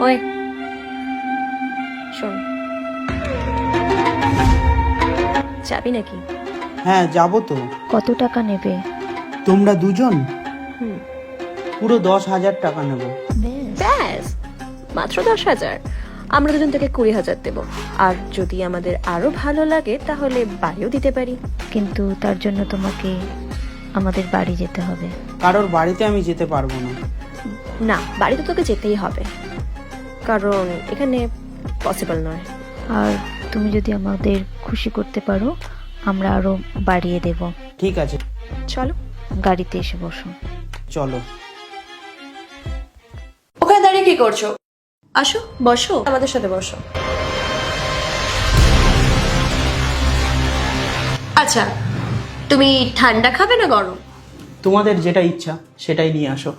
ওই শোন, যাবি নাকি? হ্যাঁ যাবো তো। কত টাকা নেবে? তোমরা দুজন? হুম। পুরো 10,000 টাকা নেব। ব্যাস, মাত্র 10,000? আমরা দুজন থেকে 20,000 দেবো। আর যদি আমাদের আরো ভালো লাগে তাহলে বাড়িও দিতে পারি। কিন্তু তার জন্য তোমাকে আমাদের বাড়ি যেতে হবে। কারোর বাড়িতে আমি যেতে পারবো না। না, বাড়িতে তোকে যেতেই হবে, কারণ এখানে পসিবল নয়। আর তুমি যদি আমাদের খুশি করতে পারো আমরা আরো বাড়িয়ে দেব। ঠিক আছে, চলো গাড়িতে এসে বসো। চলো। ওখানে দাঁড়িয়ে কি করছো? আসো, বসো, আমাদের সাথে বসো। আচ্ছা, তুমি ঠান্ডা খাবে না গরম? তোমাদের যেটা ইচ্ছা সেটাই নিয়ে আসো।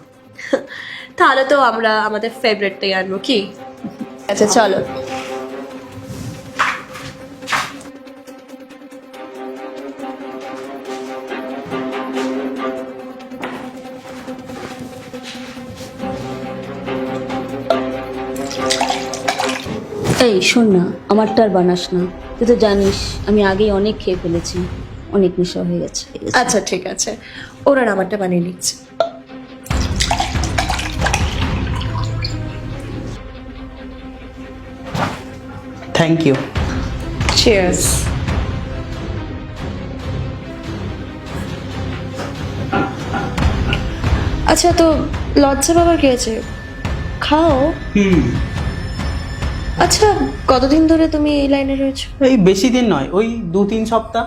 তাহলে তো আমরা আমাদের ফেভারিটটাই আনবো, কি? আচ্ছা চলো। এই শোন না, আমারটা আর বানাস না। তুই তো জানিস আমি আগেই অনেক খেয়ে ফেলেছি, অনেক নেশা হয়ে গেছে। আচ্ছা ঠিক আছে, ওরা আমারটা বানিয়ে নিচ্ছে। Thank you. চিয়ার্স। আচ্ছা, তো লজ্জা বাবার কি আছে? খাও। আচ্ছা, কতদিন ধরে তুমি এই লাইনে রয়েছো? এই বেশি দিন নয়, ওই 2-3 সপ্তাহ।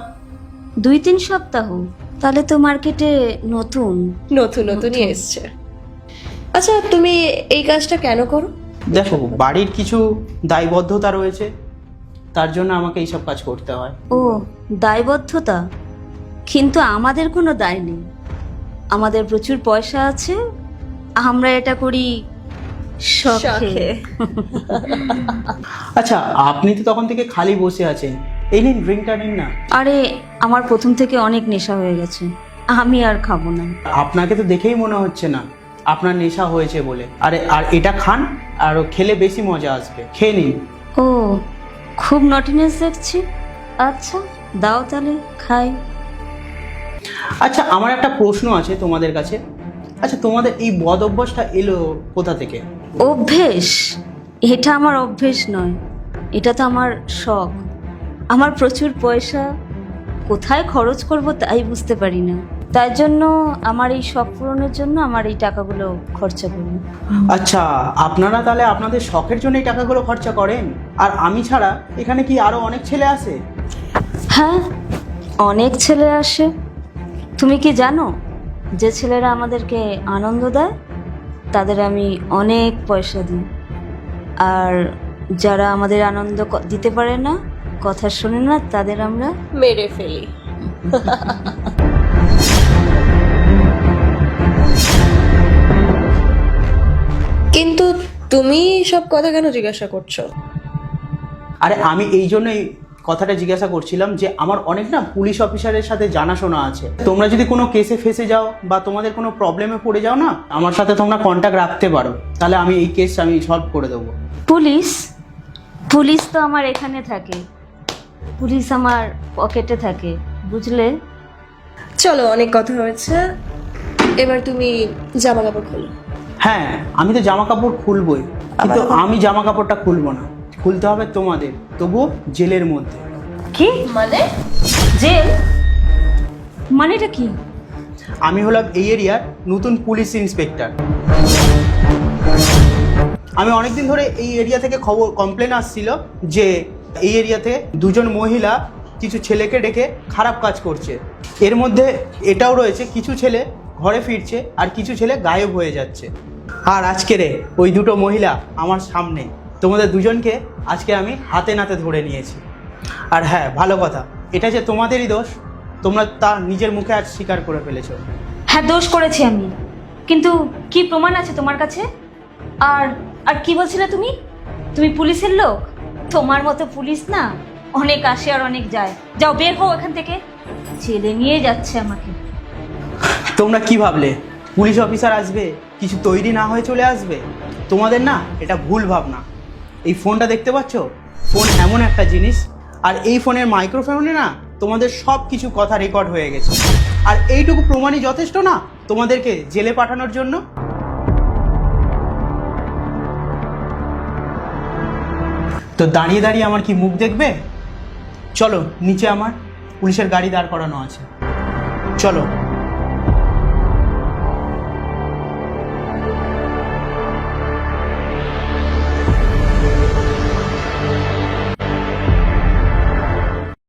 2-3 সপ্তাহ? তাহলে তো মার্কেটে নতুন। নতুন নতুনই এসছে। আচ্ছা, তুমি এই কাজটা কেন করো? দেখো, বাড়ির কিছু দায়বদ্ধতা রয়েছে, তার জন্য আমাকে এইসব কাজ করতে হয়। ও, দায়বদ্ধতা? কিন্তু আমাদের কোনো দায় নেই, আমাদের প্রচুর পয়সা আছে, আমরা এটা করি শখে। আচ্ছা, আপনি তো তখন থেকে খালি বসে আছেন, এই নিন ড্রিঙ্কটা নিন না। আরে আমার প্রথম থেকে অনেক নেশা হয়ে গেছে, আমি আর খাবো না। আপনাকে তো দেখেই মনে হচ্ছে না আপনার নেশা হয়েছে বলে। আরে আর এটা খান, আর খেলে বেশি মজা আসবে, খেয়ে নিন। ও, খুব নটিনেস দেখছি। আচ্ছা দাও তাহলে খাই। আচ্ছা, আমার একটা প্রশ্ন আছে তোমাদের কাছে। আচ্ছা, তোমাদের এই বদ অভ্যাসটা এলো কোথা থেকে? অভ্যেস? এটা আমার অভ্যেস নয়, এটা তো আমার শখ। আমার প্রচুর পয়সা, কোথায় খরচ করব তাই বুঝতে পারি না, তাই জন্য আমার এই শখ পূরণের জন্য আমার এই টাকাগুলো খরচা করি। আচ্ছা, আপনারা তাহলে আপনাদের শখের জন্য এই টাকাগুলো খরচা করেন? আর আমি ছাড়া এখানে কি আরো অনেক ছেলে আসে? হ্যাঁ, অনেক ছেলে আসে। তুমি কি জানো, যে ছেলেরা আমাদেরকে আনন্দ দেয় তাদের আমি অনেক পয়সা দিই, আর যারা আমাদের আনন্দ দিতে পারে না, কথা শোনে না, তাদের আমরা মেরে ফেলি। কিন্তু তুমি সব কথা কেন জিজ্ঞাসা করছো? আরে আমি এই জন্যই কথাটা জিজ্ঞাসা করছিলাম যে আমার অনেক না পুলিশ অফিসারের সাথে জানাশোনা আছে। তোমরা যদি কোনো কেসে ফেসে যাও বা তোমাদের কোনো প্রবলেমে পড়ে যাও না, আমার সাথে তোমরা কন্ট্যাক্ট রাখতে পারো, তাহলে আমি এই কেস আমি সলভ করে দেবো। পুলিশ? পুলিশ তো আমার এখানে থাকে, পুলিশ আমার পকেটে থাকে, বুঝলে? চলো, অনেক কথা হয়েছে, এবার তুমি জামা কাপড় খোলো। হ্যাঁ, আমি তো জামা কাপড় খুলবই, কিন্তু আমি জামা কাপড়টা খুলবো না, খুলতে হবে তোমাদের, তবুও জেলের মধ্যে। কি মানে? জেল? মানেটা কি? আমি হলাম এই এরিয়ার নতুন পুলিশ ইন্সপেক্টর। আমি অনেকদিন ধরে এই এরিয়া থেকে কমপ্লেন আসছিল যে এই এরিয়াতে দুজন মহিলা কিছু ছেলেকে ডেকে খারাপ কাজ করছে। এর মধ্যে এটাও রয়েছে, কিছু ছেলে ঘরে ফিরছে আর কিছু ছেলে গায়েব হয়ে যাচ্ছে। আর আজকে ওই দুটো মহিলা আমার সামনে, তোমাদের দুজনকে আজকে আমি হাতে নাতে ধরে নিয়েছি। আর হ্যাঁ, ভালো কথা, এটা যে তোমাদেরই দোষ, তোমরা তা নিজের মুখে আজ স্বীকার করে ফেলেছো। হ্যাঁ, দোষ করেছি আমি, কিন্তু কি প্রমাণ আছে তোমার কাছে? আর আর কি বলছিলে তুমি? তুমি পুলিশের লোক? তোমার মতো পুলিশ না অনেক আসে আর অনেক যায়। যাও, বের হও এখান থেকে, ছেলে নিয়ে যাচ্ছে আমাকে। তোমরা কি ভাবলে পুলিশ অফিসার আসবে কিছু তৈরি না হয়ে চলে আসবে? তোমাদের না এটা ভুল ভাবনা। এই ফোনটা দেখতে পাচ্ছ, ফোন এমন একটা জিনিস, আর এই ফোনের মাইক্রোফোনে না তোমাদের সব কিছু কথা রেকর্ড হয়ে গেছে। আর এইটুকু প্রমাণই যথেষ্ট না তোমাদেরকে জেলে পাঠানোর জন্য। তো দাঁড়িয়ে দাঁড়িয়ে আমার কি মুখ দেখবে? চলো নিচে আমার পুলিশের গাড়ি দাঁড় করানো আছে, চলো।